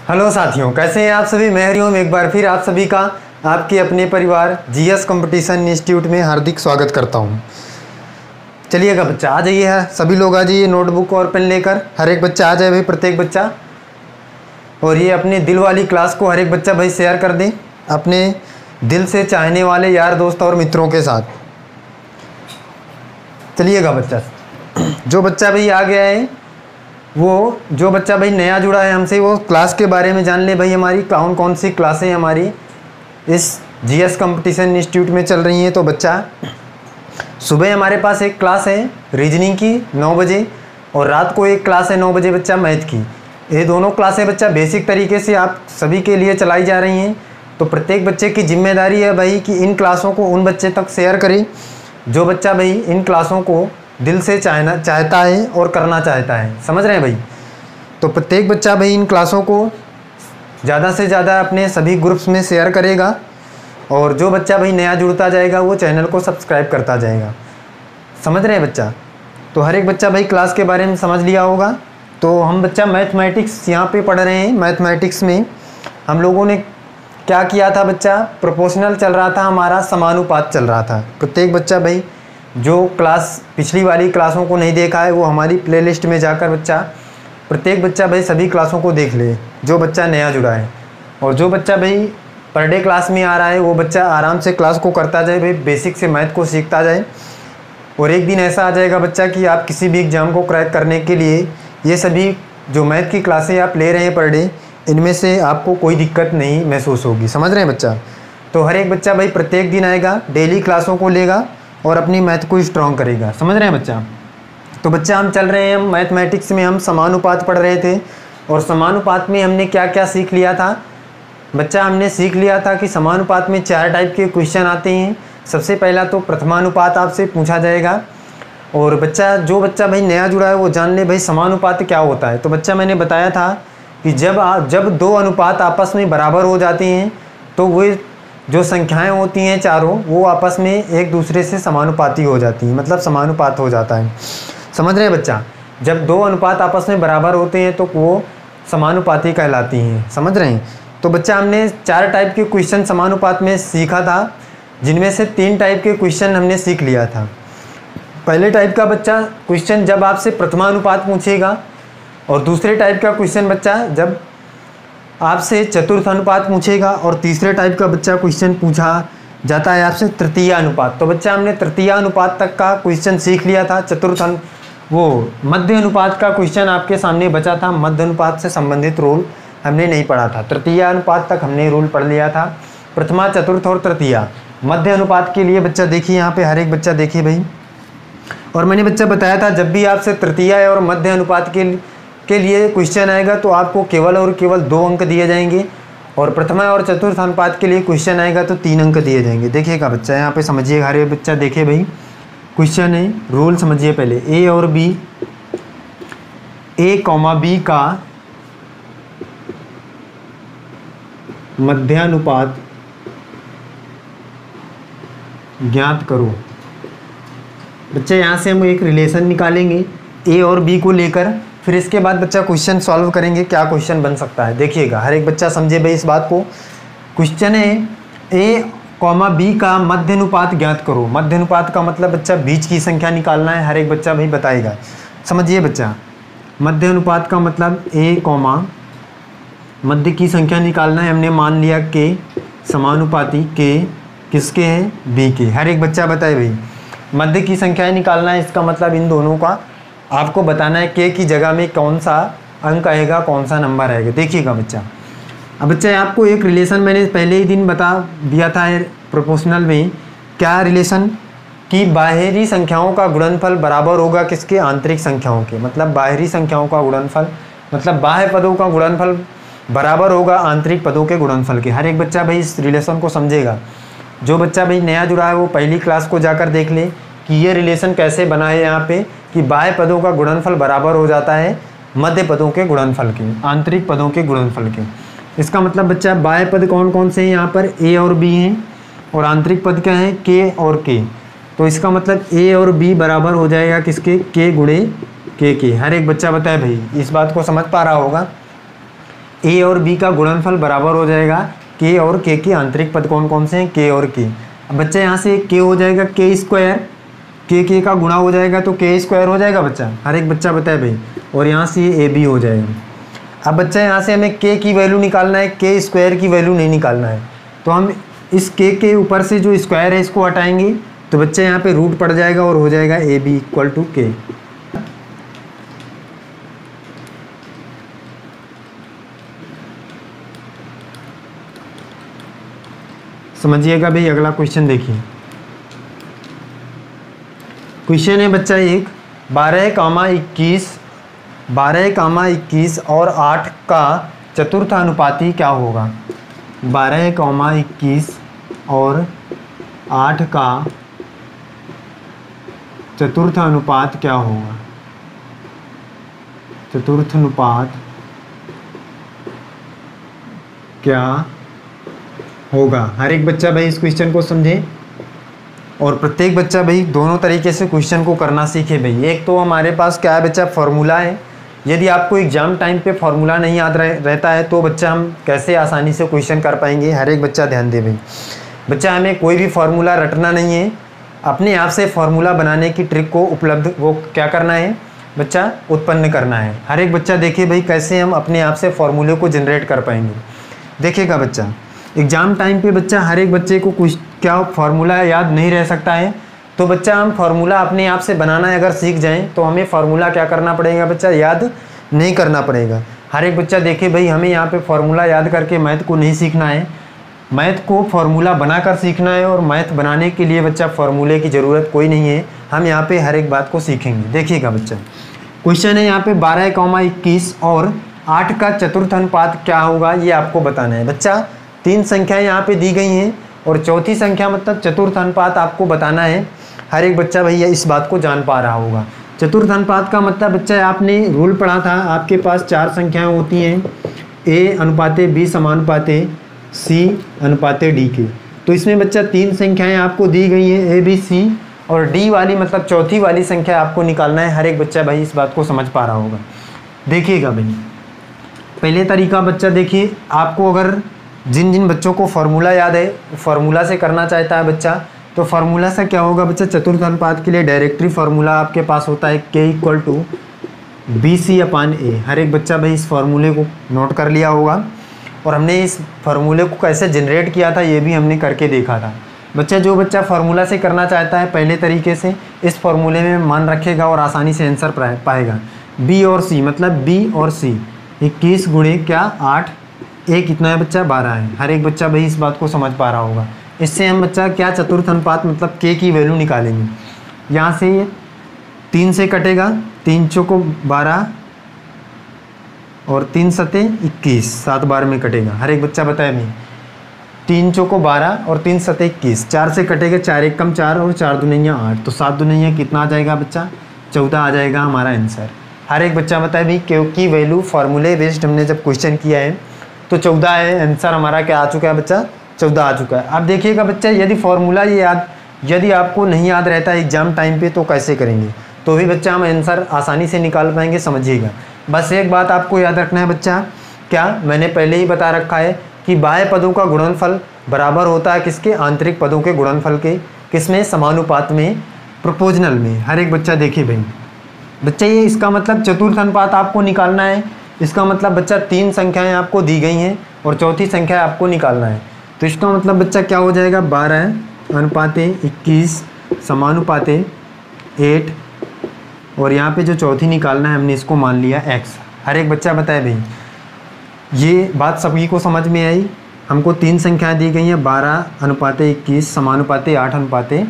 Hello साथियों, कैसे हैं आप सभी। मैं हरिओम एक बार फिर आप सभी का आपके अपने परिवार जीएस कंपटीशन इंस्टीट्यूट में हार्दिक स्वागत करता हूं। चलिएगा बच्चा आ जाइए, सभी लोग आ जाइए नोटबुक और पेन लेकर। हर एक बच्चा आ जाए भाई, प्रत्येक बच्चा। और ये अपने दिल वाली क्लास को हर एक बच्चा भाई शेयर कर दें अपने दिल से चाहने वाले यार दोस्त और मित्रों के साथ। चलिएगा बच्चा, जो बच्चा भाई आ गया है वो, जो बच्चा भाई नया जुड़ा है हमसे, वो क्लास के बारे में जान ले भाई। हमारी कौन कौन सी क्लासें हमारी इस जीएस कंपटीशन इंस्टीट्यूट में चल रही हैं। तो बच्चा, सुबह हमारे पास एक क्लास है रीजनिंग की 9 बजे, और रात को एक क्लास है 9 बजे बच्चा मैथ की। ये दोनों क्लासें बच्चा बेसिक तरीके से आप सभी के लिए चलाई जा रही हैं। तो प्रत्येक बच्चे की जिम्मेदारी है भाई कि इन क्लासों को उन बच्चे तक शेयर करें जो बच्चा भाई इन क्लासों को दिल से चाहता है और करना चाहता है। समझ रहे हैं भाई। तो प्रत्येक बच्चा भाई इन क्लासों को ज़्यादा से ज़्यादा अपने सभी ग्रुप्स में शेयर करेगा, और जो बच्चा भाई नया जुड़ता जाएगा वो चैनल को सब्सक्राइब करता जाएगा। समझ रहे हैं बच्चा। तो हर एक बच्चा भाई क्लास के बारे में समझ लिया होगा। तो हम बच्चा मैथमेटिक्स यहाँ पे पढ़ रहे हैं। मैथमेटिक्स में हम लोगों ने क्या किया था बच्चा, प्रोपोर्शनल चल रहा था हमारा, समानुपात चल रहा था। प्रत्येक बच्चा भाई जो क्लास पिछली वाली क्लासों को नहीं देखा है वो हमारी प्लेलिस्ट में जाकर बच्चा, प्रत्येक बच्चा भाई सभी क्लासों को देख ले जो बच्चा नया जुड़ा है। और जो बच्चा भाई पर डे क्लास में आ रहा है वो बच्चा आराम से क्लास को करता जाए भाई, बेसिक से मैथ को सीखता जाए। और एक दिन ऐसा आ जाएगा बच्चा कि आप किसी भी एग्ज़ाम को क्रैक करने के लिए ये सभी जो मैथ की क्लासें आप ले रहे हैं पर डे, इनमें से आपको कोई दिक्कत नहीं महसूस होगी। समझ रहे हैं बच्चा। तो हर एक बच्चा भाई प्रत्येक दिन आएगा, डेली क्लासों को लेगा और अपनी मैथ को स्ट्रॉन्ग करेगा। समझ रहे हैं बच्चा। तो बच्चा हम चल रहे हैं, मैथमेटिक्स में हम समानुपात पढ़ रहे थे, और समानुपात में हमने क्या क्या सीख लिया था बच्चा। हमने सीख लिया था कि समानुपात में 4 टाइप के क्वेश्चन आते हैं। सबसे पहला तो प्रथमानुपात आपसे पूछा जाएगा। और बच्चा, जो बच्चा भाई नया जुड़ा है वो जान ले भाई समानुपात क्या होता है। तो बच्चा मैंने बताया था कि जब 2 अनुपात आपस में बराबर हो जाते हैं तो वो जो संख्याएं होती हैं चारों, वो आपस में एक दूसरे से समानुपाती हो जाती हैं, मतलब समानुपात हो जाता है। समझ रहे हैं बच्चा। जब 2 अनुपात आपस में बराबर होते हैं तो वो समानुपाती कहलाती हैं। समझ रहे हैं। तो बच्चा हमने 4 टाइप के क्वेश्चन समानुपात में सीखा था, जिनमें से 3 टाइप के क्वेश्चन हमने सीख लिया था। पहले टाइप का बच्चा क्वेश्चन जब आपसे प्रथमानुपात पूछेगा, और दूसरे टाइप का क्वेश्चन बच्चा जब आपसे चतुर्थ अनुपात पूछेगा, और तीसरे टाइप का बच्चा क्वेश्चन पूछा जाता है आपसे तृतीय अनुपात। तो बच्चा हमने तृतीय अनुपात तक का क्वेश्चन सीख लिया था। वो मध्य अनुपात का क्वेश्चन आपके सामने बचा था। मध्य अनुपात से संबंधित रूल हमने नहीं पढ़ा था। तृतीय अनुपात तक हमने रूल पढ़ लिया था। प्रथमा, चतुर्थ और तृतीय। मध्य अनुपात के लिए बच्चा देखिए, यहाँ पे हर एक बच्चा देखिए भाई। और मैंने बच्चा बताया था जब भी आपसे तृतीय और मध्य अनुपात के लिए क्वेश्चन आएगा तो आपको केवल और केवल 2 अंक दिए जाएंगे, और प्रथमा और चतुर्थ अनुपात के लिए क्वेश्चन आएगा तो 3 अंक दिए जाएंगे। देखिएगा बच्चा, यहाँ पे समझिए, हर एक बच्चा देखे भाई। क्वेश्चन है, रूल समझिए पहले। ए और बी, ए कॉमा बी का मध्यानुपात ज्ञात करो। बच्चा यहाँ से हम एक रिलेशन निकालेंगे ए और बी को लेकर, फिर इसके बाद बच्चा क्वेश्चन सॉल्व करेंगे क्या क्वेश्चन बन सकता है। देखिएगा, हर एक बच्चा समझे भाई इस बात को। क्वेश्चन है ए कॉमा बी का मध्यानुपात ज्ञात करो। मध्यानुपात का मतलब बच्चा बीच की संख्या निकालना है। हर एक बच्चा भाई बताएगा। समझिए बच्चा, मध्यानुपात का मतलब ए कॉमा मध्य की संख्या निकालना है। हमने मान लिया के समानुपाती, के किसके हैं, बी के। हर एक बच्चा बताए भाई। मध्य की संख्याएं निकालना है, इसका मतलब इन दोनों का आपको बताना है के की जगह में कौन सा अंक आएगा, कौन सा नंबर आएगा। देखिएगा बच्चा, अब बच्चा आपको एक रिलेशन मैंने पहले ही दिन बता दिया था प्रोपोर्शनल में। क्या रिलेशन कि बाहरी संख्याओं का गुणनफल बराबर होगा किसके, आंतरिक संख्याओं के। मतलब बाहरी संख्याओं का गुणनफल, मतलब बाह्य पदों का गुणनफल बराबर होगा आंतरिक पदों के गुणनफल के। हर एक बच्चा भाई इस रिलेशन को समझेगा। जो बच्चा भाई नया जुड़ा है वो पहली क्लास को जाकर देख ले कि ये रिलेशन कैसे बना है यहाँ पे, कि बाह्य पदों का गुणनफल बराबर हो जाता है मध्य पदों के गुणनफल के, आंतरिक पदों के गुणनफल के। इसका मतलब बच्चा बाह्य पद कौन कौन से हैं यहाँ पर, ए और बी हैं, और आंतरिक पद क्या है, के और के। तो इसका मतलब ए और बी बराबर हो जाएगा किसके, के गुणे के। हर एक बच्चा बताए भाई, इस बात को समझ पा रहा होगा। ए और बी का गुणनफल बराबर हो जाएगा के और के के आंतरिक पद कौन कौन से हैं, के और के। अब बच्चा यहाँ से के हो जाएगा के स्क्वायर, के का गुणा हो जाएगा तो के स्क्वायर हो जाएगा बच्चा, हर एक बच्चा बताए भाई। और यहाँ से ए बी हो जाएगा। अब बच्चा यहाँ से हमें के की वैल्यू निकालना है, के स्क्वायर की वैल्यू नहीं निकालना है। तो हम इस के ऊपर से जो स्क्वायर है इसको हटाएंगे तो बच्चा यहाँ पे रूट पड़ जाएगा और हो जाएगा ए बी इक्वल टू के। समझिएगा भाई। अगला क्वेश्चन देखिए। क्वेश्चन है बच्चा एक 12,21 और 8 का चतुर्थ अनुपाती क्या होगा। 12,21 और 8 का चतुर्थ अनुपात क्या होगा। चतुर्थ अनुपात क्या होगा। हर एक बच्चा भाई इस क्वेश्चन को समझे और प्रत्येक बच्चा भाई दोनों तरीके से क्वेश्चन को करना सीखे भाई। एक तो हमारे पास क्या है बच्चा, फॉर्मूला है। यदि आपको एग्जाम टाइम पे फॉर्मूला नहीं याद रहता है तो बच्चा हम कैसे आसानी से क्वेश्चन कर पाएंगे। हर एक बच्चा ध्यान दे भाई। बच्चा हमें कोई भी फार्मूला रटना नहीं है, अपने आप से फार्मूला बनाने की ट्रिक को उपलब्ध वो क्या करना है बच्चा, उत्पन्न करना है। हर एक बच्चा देखिए भाई कैसे हम अपने आप से फार्मूले को जनरेट कर पाएंगे। देखिएगा बच्चा, एग्ज़ाम टाइम पे बच्चा हर एक बच्चे को कुछ क्या फार्मूला याद नहीं रह सकता है, तो बच्चा हम फार्मूला अपने आप से बनाना अगर सीख जाएं तो हमें फार्मूला क्या करना पड़ेगा बच्चा, याद नहीं करना पड़ेगा। हर एक बच्चा देखे भाई, हमें यहाँ पे फार्मूला याद करके मैथ को नहीं सीखना है, मैथ को फार्मूला बनाकर सीखना है। और मैथ बनाने के लिए बच्चा फार्मूले की ज़रूरत कोई नहीं है, हम यहाँ पे हर एक बात को सीखेंगे। देखिएगा बच्चा, क्वेश्चन है यहाँ पे 12,21 और 8 का चतुर्थ अनुपात क्या होगा, ये आपको बताना है बच्चा। 3 संख्याएं यहाँ पे दी गई हैं और चौथी संख्या मतलब चतुर्थ अनुपात आपको बताना है। हर एक बच्चा भैया इस बात को जान पा रहा होगा। चतुर्थ अनुपात का मतलब बच्चा आपने रूल पढ़ा था, आपके पास 4 संख्याएं होती हैं, a अनुपाते b समानुपाते c अनुपाते d के। तो इसमें बच्चा 3 संख्याएं आपको दी गई हैं, a b c, और d वाली मतलब चौथी वाली संख्या आपको निकालना है। हर एक बच्चा भाई इस बात को समझ पा रहा होगा। देखिएगा भाई, पहले तरीका बच्चा देखिए, आपको अगर जिन जिन बच्चों को फार्मूला याद है, फार्मूला से करना चाहता है बच्चा, तो फार्मूला से क्या होगा बच्चा, चतुर्थ अनुपात के लिए डायरेक्टरी फार्मूला आपके पास होता है k इक्वल टू BC/A। हर एक बच्चा भाई इस फार्मूले को नोट कर लिया होगा और हमने इस फार्मूले को कैसे जनरेट किया था ये भी हमने करके देखा था। बच्चा जो बच्चा फार्मूला से करना चाहता है पहले तरीके से इस फार्मूले में मान रखेगा और आसानी से आंसर पाएगा। B और C मतलब B और C 21 गुणे क्या 8, a कितना है बच्चा 12 है। हर एक बच्चा भाई इस बात को समझ पा रहा होगा। इससे हम बच्चा क्या चतुर्थ अनुपात मतलब k की वैल्यू निकालेंगे। यहाँ से 3 से कटेगा, 3 चौको 12 और 3 सते 21, 7 बार में कटेगा। हर एक बच्चा बताए भाई, 3 चौको 12 और 3 सते 21, 4 से कटेगा, 4 एक कम 4 और 4 दुनिया 8, तो 7 दुनिया कितना आ जाएगा बच्चा 14 आ जाएगा हमारा आंसर। हर एक बच्चा बताए भाई क्योंकि वैल्यू फार्मूले बेस्ड हमने जब क्वेश्चन किया है तो 14 है, आंसर हमारा क्या आ चुका है बच्चा 14 आ चुका है। अब देखिएगा बच्चा, यदि फार्मूला यदि आपको नहीं याद रहता है एग्जाम टाइम पे तो कैसे करेंगे, तो भी बच्चा हम आंसर आसानी से निकाल पाएंगे। समझिएगा, बस एक बात आपको याद रखना है बच्चा, क्या मैंने पहले ही बता रखा है कि बाह्य पदों का गुणनफल बराबर होता है किसके, आंतरिक पदों के गुणनफल के। किसमें, समानुपात में, प्रोपोर्शनल में। हर एक बच्चा देखिए भाई, बच्चा ये इसका मतलब चतुर्थ अनुपात आपको निकालना है। इसका मतलब बच्चा 3 संख्याएं आपको दी गई हैं और चौथी संख्या आपको निकालना है। तो इसका मतलब बच्चा क्या हो जाएगा 12 अनुपाते 21 समानुपाते 8, और यहाँ पे जो चौथी निकालना है हमने इसको मान लिया x। हर एक बच्चा बताए भाई, ये बात सभी को समझ में आई। हमको 3 संख्याएं दी गई हैं, 12 अनुपाते 21 समानुपाते 8 अनुपाते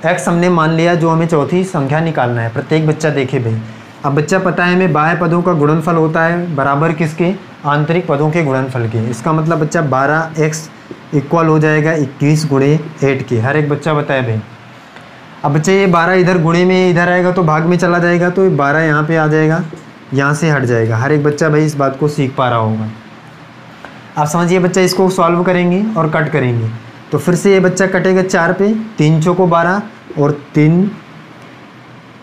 x हमने मान लिया, जो हमें चौथी संख्या निकालना है। प्रत्येक बच्चा देखे भाई, अब बच्चा पता है हमें बाह्य पदों का गुणनफल होता है बराबर किसके, आंतरिक पदों के गुणनफल के। इसका मतलब बच्चा 12x इक्वल हो जाएगा 21 गुणे 8 के। हर एक बच्चा बताए भाई, अब बच्चा ये 12 इधर गुणे में इधर आएगा तो भाग में चला जाएगा, तो 12 यहाँ पे आ जाएगा, यहाँ से हट जाएगा। हर एक बच्चा भाई इस बात को सीख पा रहा होगा। आप समझिए बच्चा, इसको सॉल्व करेंगे और कट करेंगे तो फिर से ये बच्चा कटेगा 4 पे, 3 चौको 12 और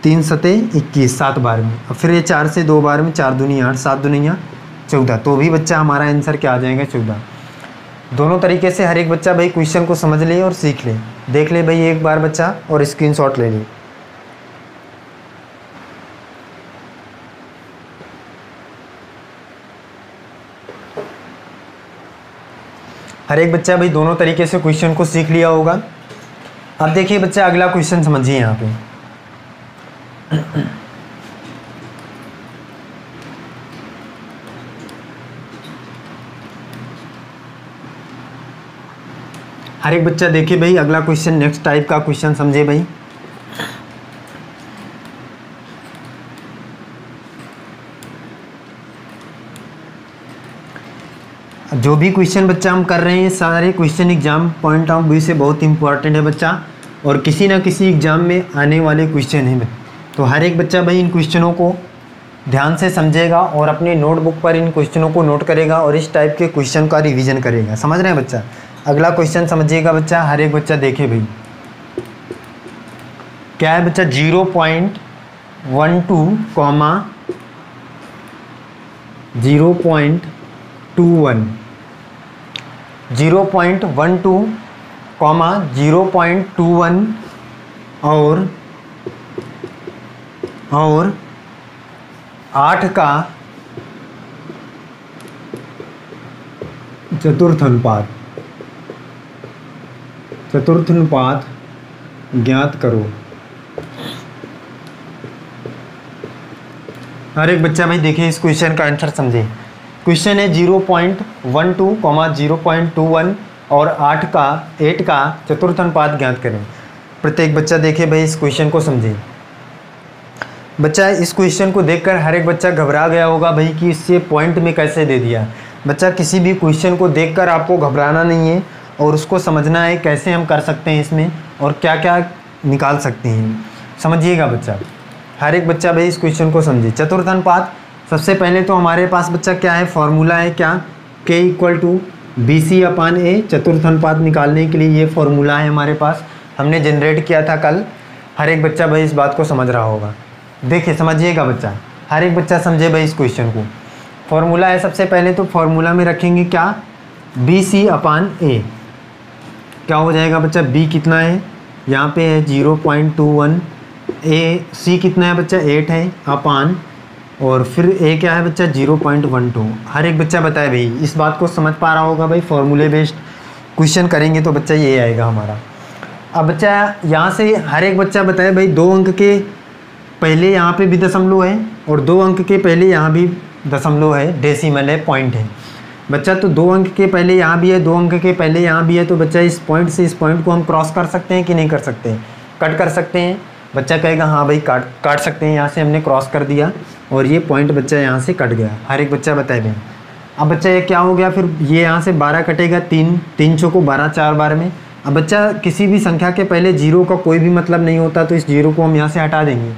3 सते 21, 7 बार में। अब फिर ये 4 से 2 बार में, 4 दूनी 8, 7 दुनिया 14, तो भी बच्चा हमारा आंसर क्या आ जाएगा 14। दोनों तरीके से हर एक बच्चा भाई क्वेश्चन को समझ ले और सीख ले, देख ले भाई एक बार बच्चा और स्क्रीनशॉट ले ले। हर एक बच्चा भाई दोनों तरीके से क्वेश्चन को सीख लिया होगा। अब देखिए बच्चा अगला क्वेश्चन समझिए यहाँ पे। हर एक बच्चा देखिए भाई अगला क्वेश्चन, नेक्स्ट टाइप का क्वेश्चन समझे भाई। जो भी क्वेश्चन बच्चा हम कर रहे हैं सारे question exam point of view से बहुत इंपॉर्टेंट है बच्चा, और किसी ना किसी एग्जाम में आने वाले क्वेश्चन हैं। तो हर एक बच्चा भाई इन क्वेश्चनों को ध्यान से समझेगा और अपनी नोटबुक पर इन क्वेश्चनों को नोट करेगा और इस टाइप के क्वेश्चन का रिवीजन करेगा। समझ रहे हैं बच्चा? अगला क्वेश्चन समझिएगा बच्चा, हर एक बच्चा देखे भाई क्या है बच्चा, 0.12 कॉमा 0.21 0.12 कॉमा 0.21 और 8 का चतुर्थ अनुपात ज्ञात करो। हर एक बच्चा भाई देखिए इस क्वेश्चन का आंसर समझे। क्वेश्चन है 0.12 कॉमा 0.21 और 8 का चतुर्थ अनुपात ज्ञात करें। प्रत्येक बच्चा देखे भाई इस क्वेश्चन को समझे। बच्चा इस क्वेश्चन को देखकर हर एक बच्चा घबरा गया होगा भाई कि इससे पॉइंट में कैसे दे दिया। बच्चा किसी भी क्वेश्चन को देखकर आपको घबराना नहीं है और उसको समझना है कैसे हम कर सकते हैं इसमें और क्या क्या निकाल सकते हैं। समझिएगा बच्चा, हर एक बच्चा भाई इस क्वेश्चन को समझे। चतुर्थ अनुपात, सबसे पहले तो हमारे पास बच्चा क्या है, फॉर्मूला है क्या, K = BC/A। चतुर्थ अनुपात निकालने के लिए ये फॉर्मूला है हमारे पास, हमने जनरेट किया था कल। हर एक बच्चा भाई इस बात को समझ रहा होगा। देखिए समझिएगा बच्चा, हर एक बच्चा समझे भाई इस क्वेश्चन को। फॉर्मूला है सबसे पहले तो फॉर्मूला में रखेंगे क्या, BC/A। क्या हो जाएगा बच्चा, B कितना है, यहाँ पे है 0.21, C कितना है बच्चा 8 है अपान, और फिर A क्या है बच्चा 0.12। हर एक बच्चा बताए भाई, इस बात को समझ पा रहा होगा भाई। फॉर्मूले बेस्ड क्वेश्चन करेंगे तो बच्चा ये आएगा हमारा। अब बच्चा यहाँ से हर एक बच्चा बताए भाई 2 अंक के पहले यहाँ पे भी दशमलव है और 2 अंक के पहले यहाँ भी दशमलव है, डेसिमल है, पॉइंट है बच्चा। तो 2 अंक के पहले यहाँ भी है, 2 अंक के पहले यहाँ भी है, तो बच्चा इस पॉइंट से इस पॉइंट को हम क्रॉस कर सकते हैं कि नहीं कर सकते हैं, कट कर सकते हैं। बच्चा कहेगा हाँ भाई काट सकते हैं, यहाँ से हमने क्रॉस कर दिया और ये पॉइंट बच्चा यहाँ से कट गया। हर एक बच्चा बताए भाई। अब बच्चा ये क्या हो गया, फिर ये यहाँ से 12 कटेगा, 3 चौको 12 4 बार में। अब बच्चा किसी भी संख्या के पहले 0 का कोई भी मतलब नहीं होता, तो इस 0 को हम यहाँ से हटा देंगे।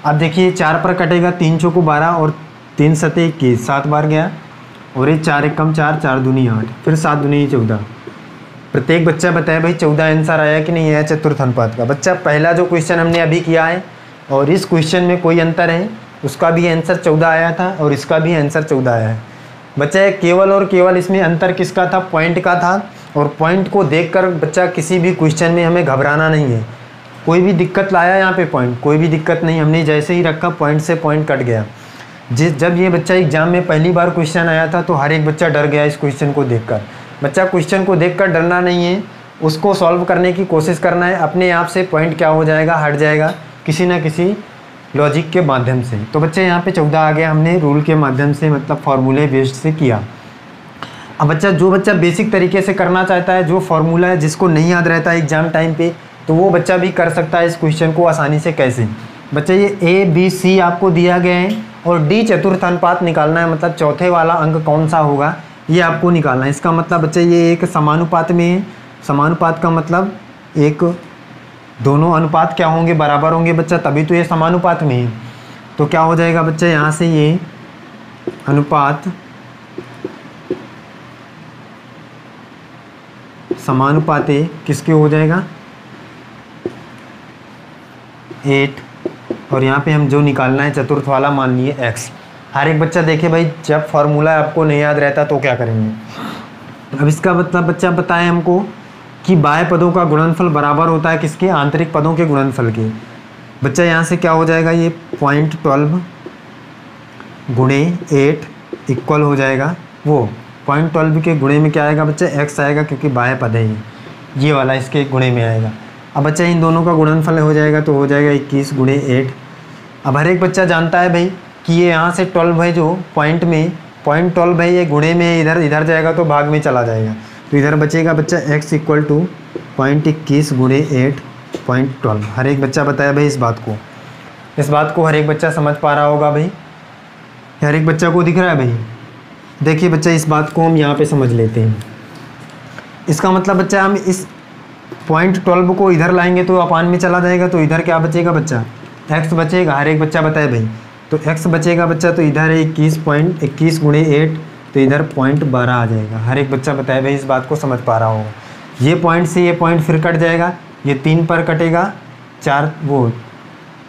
अब देखिए 4 पर कटेगा, 3 चौको 12 और 3 सते 21, 7 बार गया, और ये 4 1 कम 4, 4 दूनी 8, फिर 7 दूनी 14। प्रत्येक बच्चा बताया भाई 14 आंसर आया कि नहीं आया चतुर्थ अनुपात का। बच्चा पहला जो क्वेश्चन हमने अभी किया है और इस क्वेश्चन में कोई अंतर है, उसका भी आंसर 14 आया था और इसका भी आंसर 14 आया है। बच्चा केवल और केवल इसमें अंतर किसका था, पॉइंट का था। और पॉइंट को देखकर बच्चा किसी भी क्वेश्चन में हमें घबराना नहीं है। कोई भी दिक्कत लाया यहाँ पे पॉइंट, कोई भी दिक्कत नहीं, हमने जैसे ही रखा पॉइंट से पॉइंट कट गया। जब ये बच्चा एग्जाम में पहली बार क्वेश्चन आया था तो हर एक बच्चा डर गया इस क्वेश्चन को देखकर। बच्चा क्वेश्चन को देखकर डरना नहीं है, उसको सॉल्व करने की कोशिश करना है। अपने आप से पॉइंट क्या हो जाएगा, हट जाएगा किसी ना किसी लॉजिक के माध्यम से। तो बच्चे यहाँ पे 14 आ गया, हमने रूल के माध्यम से मतलब फॉर्मूले बेस्ड से किया। अब बच्चा जो बच्चा बेसिक तरीके से करना चाहता है, जो फॉर्मूला है जिसको नहीं याद रहता है एग्जाम टाइम पे, तो वो बच्चा भी कर सकता है इस क्वेश्चन को आसानी से। कैसे बच्चा, ये A B C आपको दिया गया है और D चतुर्थ अनुपात निकालना है, मतलब चौथे वाला अंक कौन सा होगा ये आपको निकालना है। इसका मतलब बच्चा ये एक समानुपात में है। समानुपात का मतलब एक दोनों अनुपात क्या होंगे, बराबर होंगे बच्चा, तभी तो ये समानुपात में है। तो क्या हो जाएगा बच्चा, यहाँ से ये अनुपात समानुपाते किसके हो जाएगा 8, और यहाँ पे हम जो निकालना है चतुर्थ वाला मान लिए x। हर एक बच्चा देखे भाई, जब फॉर्मूला आपको नहीं याद रहता तो क्या करेंगे। अब इसका मतलब बच्चा बताएं हमको कि बाह्य पदों का गुणनफल बराबर होता है किसके, आंतरिक पदों के गुणनफल के। बच्चा यहाँ से क्या हो जाएगा, ये 0.12 गुणे 8 इक्वल हो जाएगा, वो 0.12 के गुणे में क्या आएगा बच्चा, x आएगा, क्योंकि बाह्य पद है ये वाला इसके गुणे में आएगा। अब बच्चा इन दोनों का गुणनफल हो जाएगा तो हो जाएगा 21 गुणे 8। अब हर एक बच्चा जानता है भाई कि ये यहाँ से 12 है, जो पॉइंट में 0.12 है, ये गुणे में इधर जाएगा तो भाग में चला जाएगा, तो इधर बचेगा बच्चा x इक्वल टू 0.21 गुणे 8.12। हर एक बच्चा बताया भाई इस बात को हर एक बच्चा समझ पा रहा होगा भाई, हर एक बच्चा को दिख रहा है भाई। देखिए बच्चा, इस बात को हम यहाँ पे समझ लेते हैं। इसका मतलब बच्चा हम इस 0.12 को इधर लाएंगे तो अपान में चला जाएगा, तो इधर क्या बचेगा बच्चा, x बचेगा। हर एक बच्चा बताए भाई, तो x बचेगा बच्चा, तो इधर है 21 गुणे 8, तो इधर 0.12 आ जाएगा। हर एक बच्चा बताए भाई इस बात को समझ पा रहा होगा। ये पॉइंट से ये पॉइंट फिर कट जाएगा, ये 3 पर कटेगा, 4 वो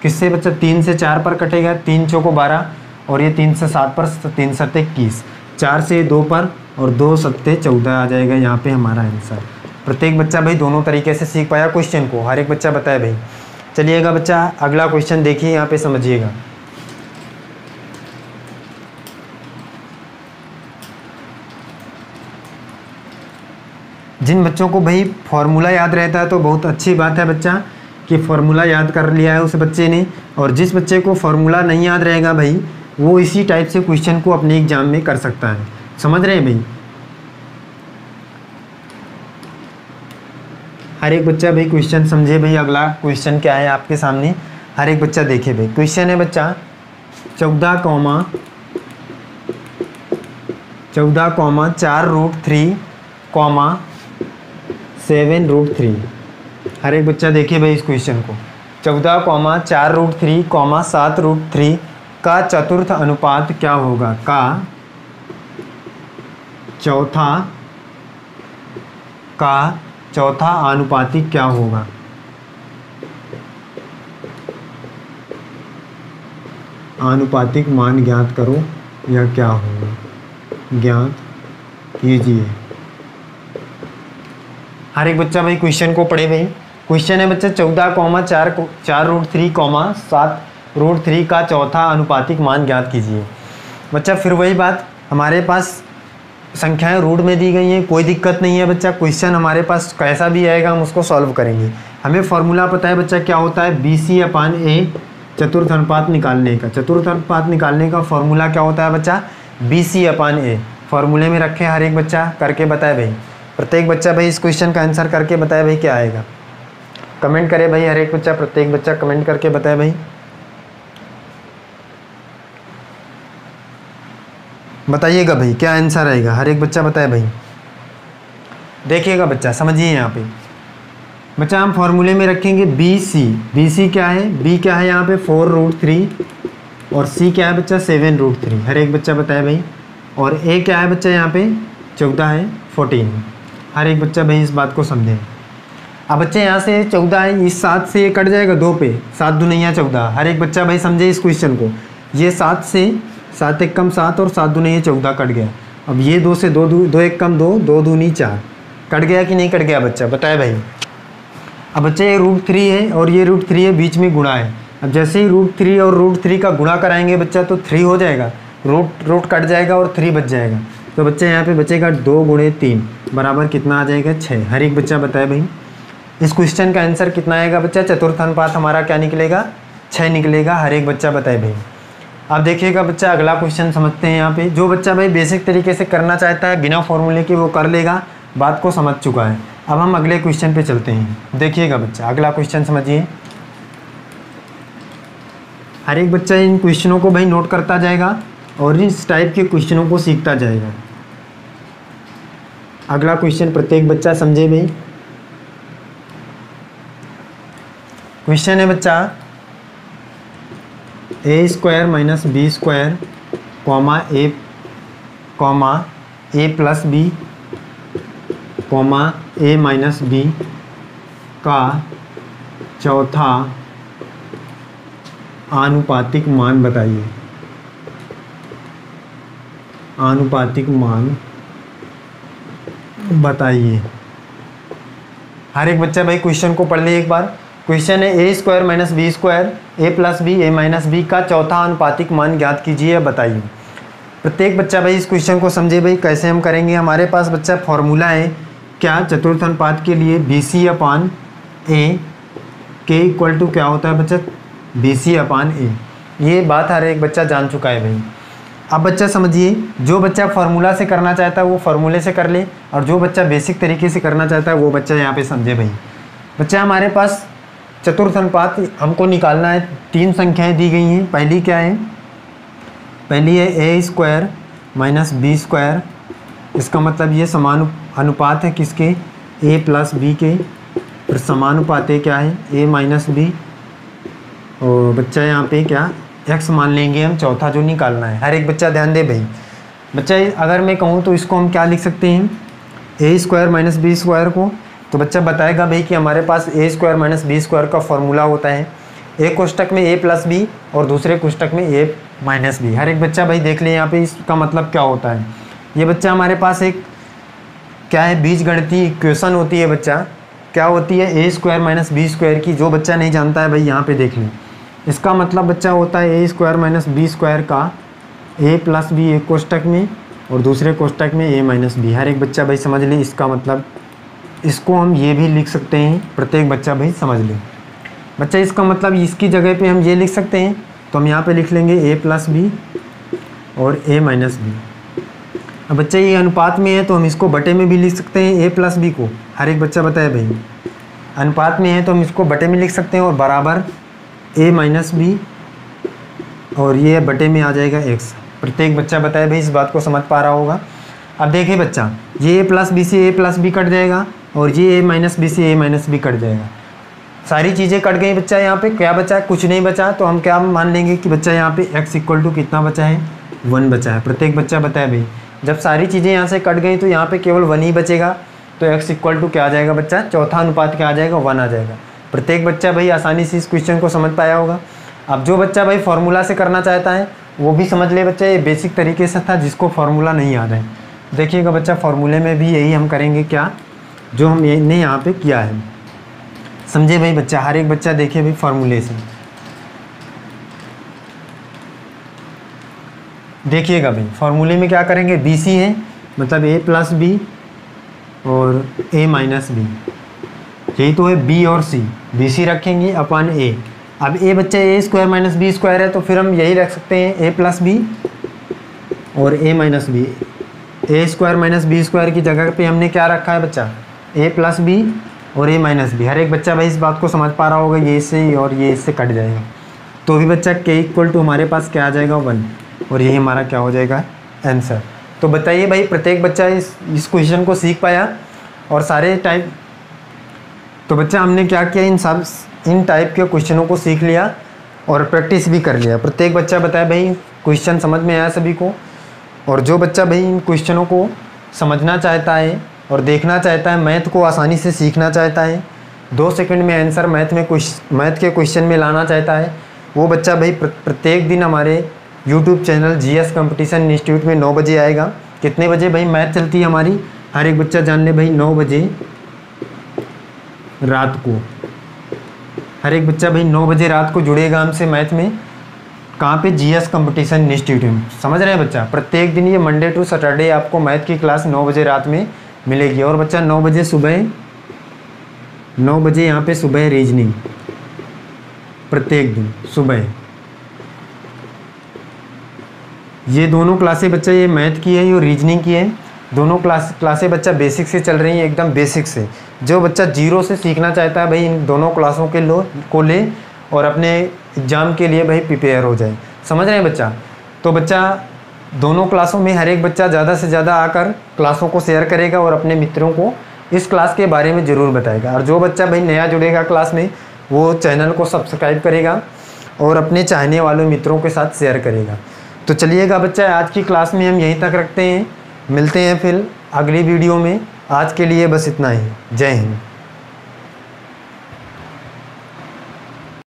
किससे बच्चा, 3 से 4 पर कटेगा, 3 चौको 12, और ये 3 से 7 पर, 3 सत्ते 21, 4 से 2 पर, और 2 सत्ते 14 आ जाएगा यहाँ पे हमारा आंसर। प्रत्येक बच्चा भाई दोनों तरीके से सीख पाया क्वेश्चन को, हर एक बच्चा बताए भाई। चलिएगा बच्चा अगला क्वेश्चन देखिए, यहाँ पे समझिएगा। जिन बच्चों को भाई फॉर्मूला याद रहता है तो बहुत अच्छी बात है बच्चा कि फॉर्मूला याद कर लिया है उस बच्चे ने, और जिस बच्चे को फॉर्मूला नहीं याद रहेगा भाई वो इसी टाइप से क्वेश्चन को अपने एग्जाम में कर सकता है। समझ रहे हैं भाई। हर एक बच्चा भाई क्वेश्चन समझे भाई। अगला क्वेश्चन क्या है आपके सामने, हर एक बच्चा देखे भाई। क्वेश्चन है बच्चा 14,4√3,7√3। हर एक बच्चा देखिए भाई इस क्वेश्चन को। 14,4√3,7√3 का चतुर्थ अनुपात क्या होगा, का चौथा आनुपातिक क्या होगा। आनुपातिक मान ज्ञात करो, यह क्या होगा, ज्ञात कीजिए। हर एक बच्चा भाई क्वेश्चन को पढ़े भाई। क्वेश्चन है बच्चा 14,4√3,7√3 का चौथा अनुपातिक मान ज्ञात कीजिए। बच्चा फिर वही बात, हमारे पास संख्याएं रूट में दी गई हैं, कोई दिक्कत नहीं है बच्चा। क्वेश्चन हमारे पास कैसा भी आएगा हम उसको सॉल्व करेंगे। हमें फॉर्मूला पता है बच्चा क्या होता है, BC/A चतुर्थ अनुपात निकालने का। चतुर्थ अनुपात निकालने का फॉर्मूला क्या होता है बच्चा, BC/A। फॉर्मूले में रखे हर एक बच्चा करके बताए भाई। प्रत्येक बच्चा भाई इस क्वेश्चन का आंसर करके बताए भाई क्या आएगा। कमेंट करे भाई हर एक बच्चा, प्रत्येक बच्चा कमेंट करके बताए भाई। बताइएगा भाई क्या आंसर आएगा, हर एक बच्चा बताए भाई। देखिएगा बच्चा, समझिए यहाँ पे बच्चा हम फॉर्मूले में रखेंगे BC क्या है, B क्या है यहाँ पे 4√3, और C क्या है बच्चा 7√3। हर एक बच्चा बताए भाई। और A क्या है बच्चा यहाँ पे 14 है 14। हर एक बच्चा भाई इस बात को समझे। अब बच्चे यहाँ से 14 है, इस 7 से ये कट जाएगा 2 पे, 7 दूनिया 14। हर एक बच्चा भाई समझे इस क्वेश्चन को। ये 7 से 7 एक कम 7 और 7 दूनी 14 कट गया। अब ये 2 से 2 एक कम 2, 2 दूनी 4 कट गया कि नहीं कट गया बच्चा, बताए भाई। अब बच्चे ये √3 है और ये √3 है, बीच में गुणा है। अब जैसे ही √3 और √3 का गुणा कराएंगे बच्चा तो 3 हो जाएगा, रूट कट जाएगा और 3 बच जाएगा। तो बच्चे यहाँ पे बचेगा 2 गुणे 3 बराबर कितना आ जाएगा 6। हर एक बच्चा बताए भाई इस क्वेश्चन का आंसर कितना आएगा बच्चा, चतुर्थ अनुपात हमारा क्या निकलेगा 6 निकलेगा। हर एक बच्चा बताए भाई। अब देखिएगा बच्चा अगला क्वेश्चन समझते हैं। यहाँ पे जो बच्चा भाई बेसिक तरीके से करना चाहता है बिना फॉर्मूले के वो कर लेगा, बात को समझ चुका है। अब हम अगले क्वेश्चन पे चलते हैं। देखिएगा बच्चा अगला क्वेश्चन समझिए। हर एक बच्चा इन क्वेश्चनों को भाई नोट करता जाएगा और इस टाइप के क्वेश्चनों को सीखता जाएगा। अगला क्वेश्चन प्रत्येक बच्चा समझे भाई। क्वेश्चन है बच्चा a² - b² a + b a - b का चौथा आनुपातिक मान बताइए। आनुपातिक मान बताइए। हर एक बच्चा भाई क्वेश्चन को पढ़ ले एक बार। क्वेश्चन है ए स्क्वायर माइनस बी स्क्वायर ए प्लस बी ए माइनस बी का चौथा आनुपातिक मान ज्ञात कीजिए या बताइए। प्रत्येक बच्चा भाई इस क्वेश्चन को समझे भाई कैसे हम करेंगे। हमारे पास बच्चा फॉर्मूला है क्या, चतुर्थ अनुपात के लिए बी सी अपान ए के इक्वल टू क्या होता है बच्चा, बी सी अपान ए। ये बात हर एक बच्चा जान चुका है भाई। अब बच्चा समझिए, जो बच्चा फार्मूला से करना चाहता है वो फार्मूले से कर ले, और जो बच्चा बेसिक तरीके से करना चाहता है वो बच्चा यहाँ पे समझे भाई। बच्चा हमारे पास चतुर्थ अनुपात हमको निकालना है, 3 संख्याएं दी गई हैं। पहली क्या है, पहली है ए स्क्वायर माइनस बी स्क्वायर। इसका मतलब ये समान अनुपात है किसके, ए प्लस बी के। फिर समानुपात क्या है, ए माइनस बी। और बच्चा यहाँ पे क्या एक्स मान लेंगे हम, चौथा जो निकालना है। हर एक बच्चा ध्यान दे भाई। बच्चा अगर मैं कहूँ तो इसको हम क्या लिख सकते हैं, ए स्क्वायर माइनस बी स्क्वायर को। तो बच्चा बताएगा भाई कि हमारे पास ए स्क्वायर माइनस बी स्क्वायर का फॉर्मूला होता है, एक कोष्टक में ए प्लस बी और दूसरे कोष्टक में ए माइनस बी। हर एक बच्चा भाई देख ले यहाँ पे इसका मतलब क्या होता है। ये बच्चा हमारे पास एक क्या है, बीजगणितीय इक्वेशन होती है बच्चा, क्या होती है, ए स्क्वायर माइनस बी स्क्वायर की। जो बच्चा नहीं जानता है भाई यहाँ पे देख लें। इसका मतलब बच्चा होता है ए स्क्वायर माइनस बी स्क्वायर का ए प्लस बी एक कोष्टक में और दूसरे कोष्टक में ए माइनस बी। हर एक बच्चा भाई समझ ले इसका मतलब। इसको हम ये भी लिख सकते हैं, प्रत्येक बच्चा भाई समझ ले। बच्चा इसका मतलब इसकी जगह पे हम ये लिख सकते हैं, तो हम यहाँ पे लिख लेंगे ए प्लस बी और ए माइनस बी। अब बच्चा ये अनुपात में है तो हम इसको बटे में भी लिख सकते हैं, ए प्लस बी को। हर एक बच्चा बताए भाई, अनुपात में है तो हम इसको बटे में लिख सकते हैं और बराबर ए माइनस बी, और ये बटे में आ जाएगा एक्स। प्रत्येक बच्चा बताए भाई इस बात को समझ पा रहा होगा। अब देखिए बच्चा, ये ए प्लस बी से ए प्लस बी कट जाएगा और ये ए माइनस बी से ए माइनस बी कट जाएगा। सारी चीज़ें कट गई बच्चा। यहाँ पे क्या बचा है, कुछ नहीं बचा। तो हम क्या मान लेंगे कि बच्चा यहाँ पे x इक्वल टू कितना बचा है, 1 बचा है। प्रत्येक बच्चा बताए भाई, जब सारी चीज़ें यहाँ से कट गई तो यहाँ पे केवल 1 ही बचेगा। तो x इक्वल टू क्या आ जाएगा बच्चा, चौथा अनुपात क्या आ जाएगा, 1 आ जाएगा। प्रत्येक बच्चा भाई आसानी से इस क्वेश्चन को समझ पाया होगा। अब जो बच्चा भाई फार्मूला से करना चाहता है वो भी समझ ले बच्चा, ये बेसिक तरीके से था, जिसको फार्मूला नहीं याद है। देखिएगा बच्चा, फार्मूले में भी यही हम करेंगे क्या, जो हमने यहाँ पे किया है। समझे भाई बच्चा, हर एक बच्चा देखिए भाई फार्मूले से देखिएगा भाई। फार्मूले में क्या करेंगे, बी सी है मतलब ए प्लस बी और ए माइनस बी, यही तो है बी और सी। बी सी रखेंगे अपान ए। अब ए बच्चा ए स्क्वायर माइनस बी स्क्वायर है तो फिर हम यही रख सकते हैं, ए प्लस बी और ए माइनस बी। ए स्क्वायर माइनस बी स्क्वायर की जगह पे हमने क्या रखा है बच्चा, ए प्लस बी और ए माइनस बी। हर एक बच्चा भाई इस बात को समझ पा रहा होगा, ये इससे और ये इससे कट जाएगा। तो भी बच्चा के इक्वल टू हमारे पास क्या आ जाएगा, 1, और यही हमारा क्या हो जाएगा, आंसर। तो बताइए भाई, प्रत्येक बच्चा इस क्वेश्चन को सीख पाया और सारे टाइप। तो बच्चा हमने क्या किया, इन टाइप के क्वेश्चनों को सीख लिया और प्रैक्टिस भी कर लिया। प्रत्येक बच्चा बताया भाई क्वेश्चन समझ में आया सभी को। और जो बच्चा भाई इन क्वेश्चनों को समझना चाहता है और देखना चाहता है, मैथ को आसानी से सीखना चाहता है, 2 सेकंड में आंसर मैथ के क्वेश्चन में लाना चाहता है, वो बच्चा भाई प्रत्येक दिन हमारे YouTube channel GS competition institute में 9 बजे आएगा। कितने बजे भाई मैथ चलती है हमारी, हर एक बच्चा जान ले भाई, 9 बजे रात को। हर एक बच्चा भाई 9 बजे रात को जुड़ेगा हमसे मैथ में। कहाँ पे, जीएस कंपटीशन इंस्टीट्यूट में। समझ रहे हैं बच्चा, प्रत्येक दिन ये मंडे टू सैटरडे आपको मैथ की क्लास 9 बजे रात में मिलेगी। और बच्चा 9 बजे सुबह, 9 बजे यहाँ पे सुबह रीजनिंग, प्रत्येक दिन सुबह। ये दोनों क्लासें बच्चा, ये मैथ की है, ये रीजनिंग की है। दोनों क्लासें बच्चा बेसिक से चल रही हैं, एकदम बेसिक से। जो बच्चा 0 से सीखना चाहता है भाई, इन दोनों क्लासों को ले और अपने एग्ज़ाम के लिए भाई प्रिपेयर हो जाए। समझ रहे हैं बच्चा। तो बच्चा दोनों क्लासों में हर एक बच्चा ज़्यादा से ज़्यादा आकर क्लासों को शेयर करेगा और अपने मित्रों को इस क्लास के बारे में ज़रूर बताएगा। और जो बच्चा भाई नया जुड़ेगा क्लास में, वो चैनल को सब्सक्राइब करेगा और अपने चाहने वालों मित्रों के साथ शेयर करेगा। तो चलिएगा बच्चा, आज की क्लास में हम यहीं तक रखते हैं। मिलते हैं फिर अगली वीडियो में। आज के लिए बस इतना ही। जय हिंद।